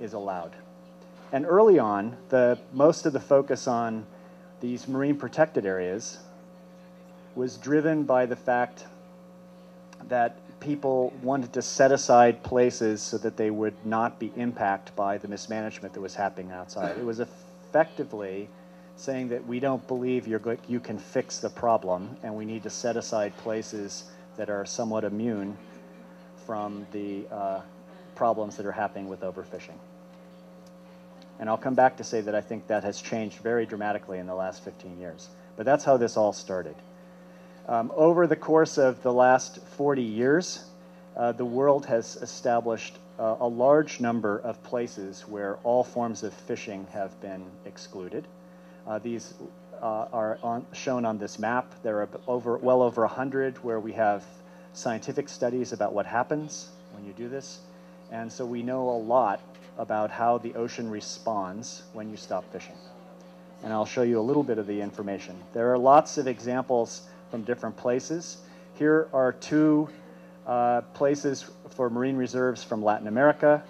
is allowed. And early on, most of the focus on these marine protected areas was driven by the fact that people wanted to set aside places so that they would not be impacted by the mismanagement that was happening outside. It was effectively saying that we don't believe you can fix the problem, and we need to set aside places that are somewhat immune from the problems that are happening with overfishing. And I'll come back to say that I think that has changed very dramatically in the last 15 years. But that's how this all started. Over the course of the last 40 years, the world has established a large number of places where all forms of fishing have been excluded. These are shown on this map. There are well over 100 where we have scientific studies about what happens when you do this. And so we know a lot about how the ocean responds when you stop fishing. And I'll show you a little bit of the information. There are lots of examples from different places. Here are two places for marine reserves from Latin America,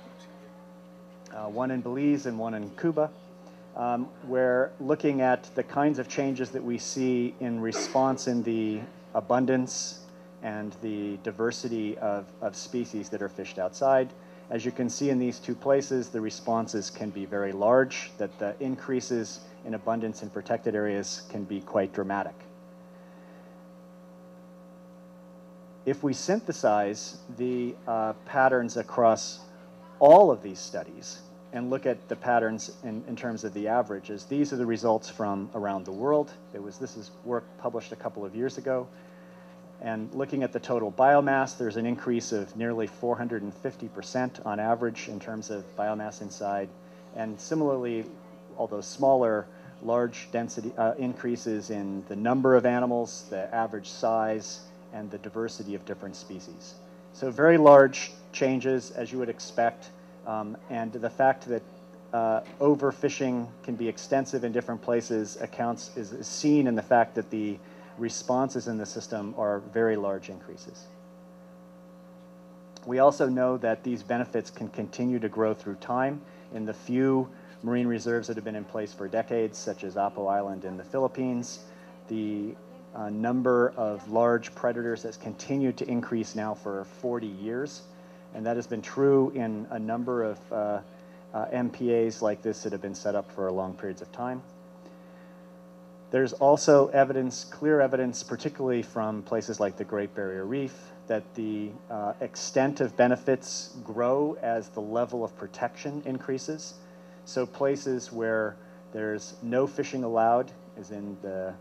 one in Belize and one in Cuba. We're looking at the kinds of changes that we see in response in the abundance and the diversity of species that are fished outside. As you can see in these two places, the responses can be very large, that the increases in abundance in protected areas can be quite dramatic. If we synthesize the patterns across all of these studies and look at the patterns in terms of the averages, these are the results from around the world. This is work published a couple of years ago. And looking at the total biomass, there's an increase of nearly 450% on average in terms of biomass inside. And similarly, although smaller, large density increases in the number of animals, the average size, and the diversity of different species. So very large changes, as you would expect. And the fact that overfishing can be extensive in different places is seen in the fact that the responses in the system are very large increases. We also know that these benefits can continue to grow through time. In the few marine reserves that have been in place for decades, such as Apo Island in the Philippines, the number of large predators has continued to increase now for 40 years. And that has been true in a number of MPAs like this that have been set up for long periods of time. There's also evidence, clear evidence, particularly from places like the Great Barrier Reef, that the extent of benefits grow as the level of protection increases. So places where there's no fishing allowed, as in the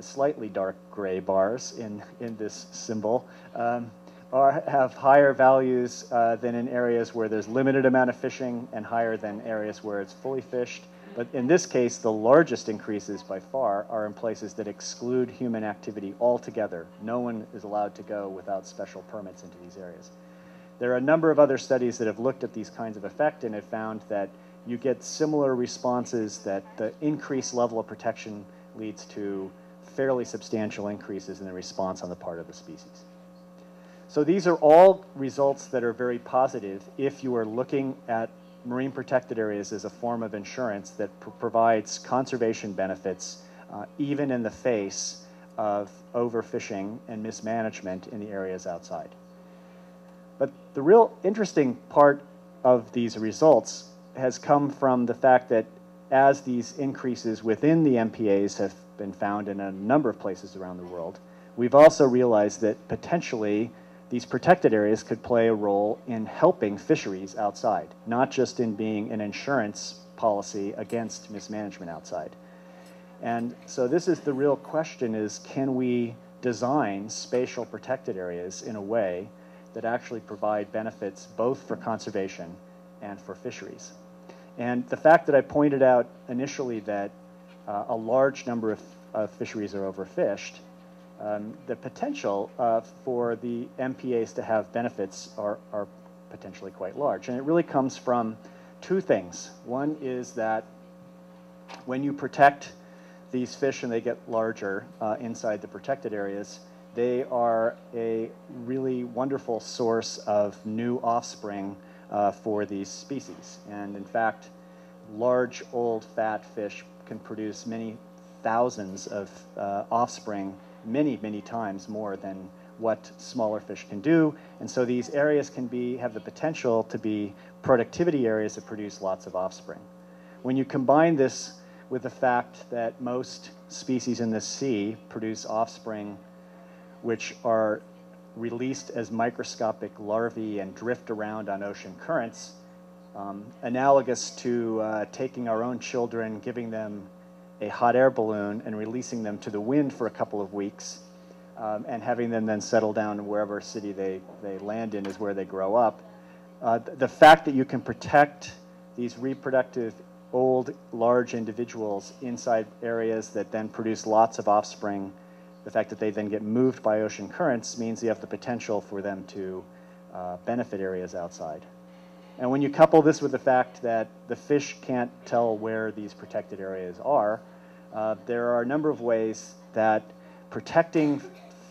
slightly dark gray bars in this symbol, have higher values than in areas where there's limited amount of fishing and higher than areas where it's fully fished. But in this case, the largest increases by far are in places that exclude human activity altogether. No one is allowed to go without special permits into these areas. There are a number of other studies that have looked at these kinds of effect and have found that you get similar responses, that the increased level of protection leads to fairly substantial increases in the response on the part of the species. So these are all results that are very positive if you are looking at marine protected areas as a form of insurance that provides conservation benefits even in the face of overfishing and mismanagement in the areas outside. But the real interesting part of these results has come from the fact that as these increases within the MPAs have been found in a number of places around the world, we've also realized that potentially these protected areas could play a role in helping fisheries outside, not just in being an insurance policy against mismanagement outside. And so this is the real question, is can we design spatial protected areas in a way that actually provide benefits both for conservation and for fisheries? And the fact that I pointed out initially that a large number of fisheries are overfished, the potential for the MPAs to have benefits are potentially quite large. And it really comes from two things. One is that when you protect these fish and they get larger inside the protected areas, they are a really wonderful source of new offspring for these species. And in fact, large, old, fat fish can produce many thousands of offspring, many, many times more than what smaller fish can do. And so these areas can have the potential to be productivity areas that produce lots of offspring. When you combine this with the fact that most species in the sea produce offspring which are released as microscopic larvae and drift around on ocean currents, analogous to taking our own children, giving them a hot air balloon and releasing them to the wind for a couple of weeks, and having them then settle down in wherever city they land in is where they grow up. The fact that you can protect these reproductive old, large individuals inside areas that then produce lots of offspring, the fact that they then get moved by ocean currents means you have the potential for them to benefit areas outside. And when you couple this with the fact that the fish can't tell where these protected areas are, there are a number of ways that protecting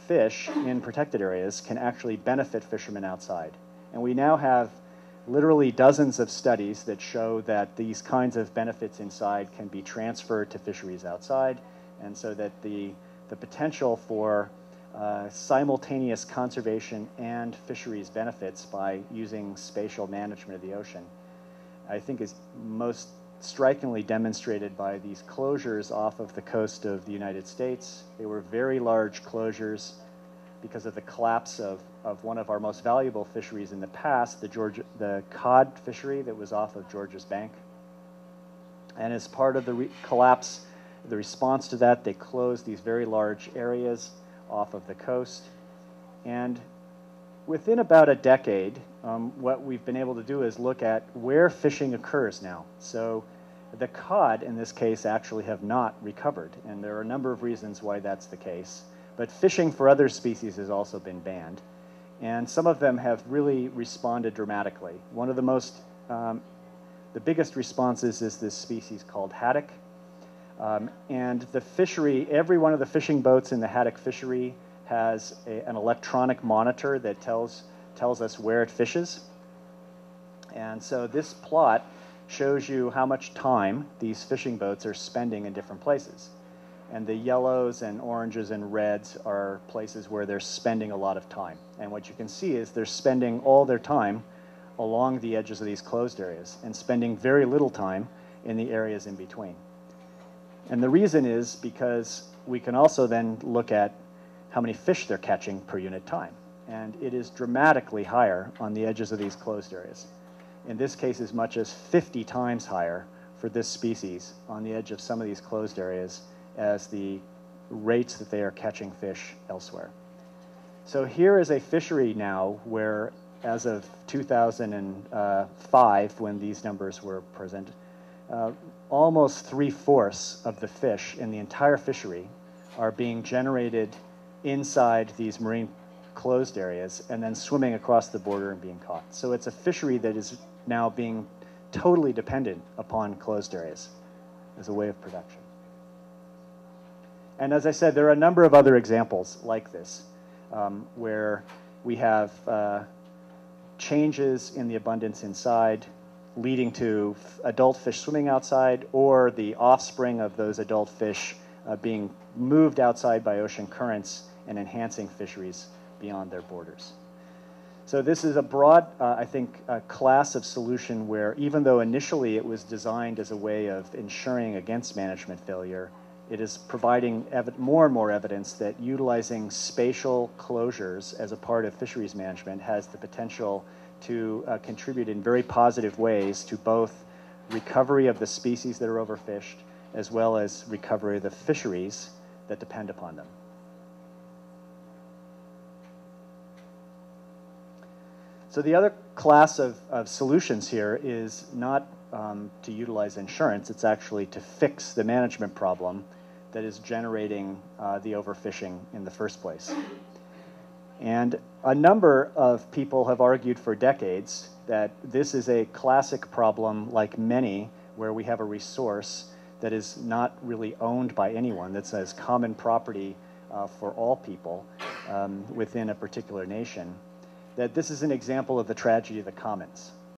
fish in protected areas can actually benefit fishermen outside. And we now have literally dozens of studies that show that these kinds of benefits inside can be transferred to fisheries outside, and so that the potential for simultaneous conservation and fisheries benefits by using spatial management of the ocean, I think is most strikingly demonstrated by these closures off of the coast of the United States. They were very large closures because of the collapse of one of our most valuable fisheries in the past, the cod fishery that was off of Georgia's Bank. And as part of the collapse, the response to that, they closed these very large areas off of the coast. And within about a decade, what we've been able to do is look at where fishing occurs now. So the cod, in this case, actually have not recovered. And there are a number of reasons why that's the case. But fishing for other species has also been banned. And some of them have really responded dramatically. One of the biggest responses is this species called haddock. And the fishery, every one of the fishing boats in the haddock fishery has an electronic monitor that tells us where it fishes. And so this plot shows you how much time these fishing boats are spending in different places. And the yellows and oranges and reds are places where they're spending a lot of time. And what you can see is they're spending all their time along the edges of these closed areas and spending very little time in the areas in between. And the reason is because we can also then look at how many fish they're catching per unit time. And it is dramatically higher on the edges of these closed areas. In this case, as much as 50 times higher for this species on the edge of some of these closed areas as the rates that they are catching fish elsewhere. So here is a fishery now where, as of 2005, when these numbers were presented, almost 3/4 of the fish in the entire fishery are being generated inside these marine closed areas and then swimming across the border and being caught. So it's a fishery that is now being totally dependent upon closed areas as a way of production. And as I said, there are a number of other examples like this, where we have changes in the abundance inside leading to adult fish swimming outside, or the offspring of those adult fish being moved outside by ocean currents and enhancing fisheries beyond their borders. So this is a broad, I think, class of solution where, even though initially it was designed as a way of ensuring against management failure, it is providing more and more evidence that utilizing spatial closures as a part of fisheries management has the potential to contribute in very positive ways to both recovery of the species that are overfished, as well as recovery of the fisheries that depend upon them. So the other class of solutions here is not to utilize insurance, it's actually to fix the management problem that is generating the overfishing in the first place. And a number of people have argued for decades that this is a classic problem, like many, where we have a resource that is not really owned by anyone, that's as common property for all people, within a particular nation, that this is an example of the tragedy of the commons.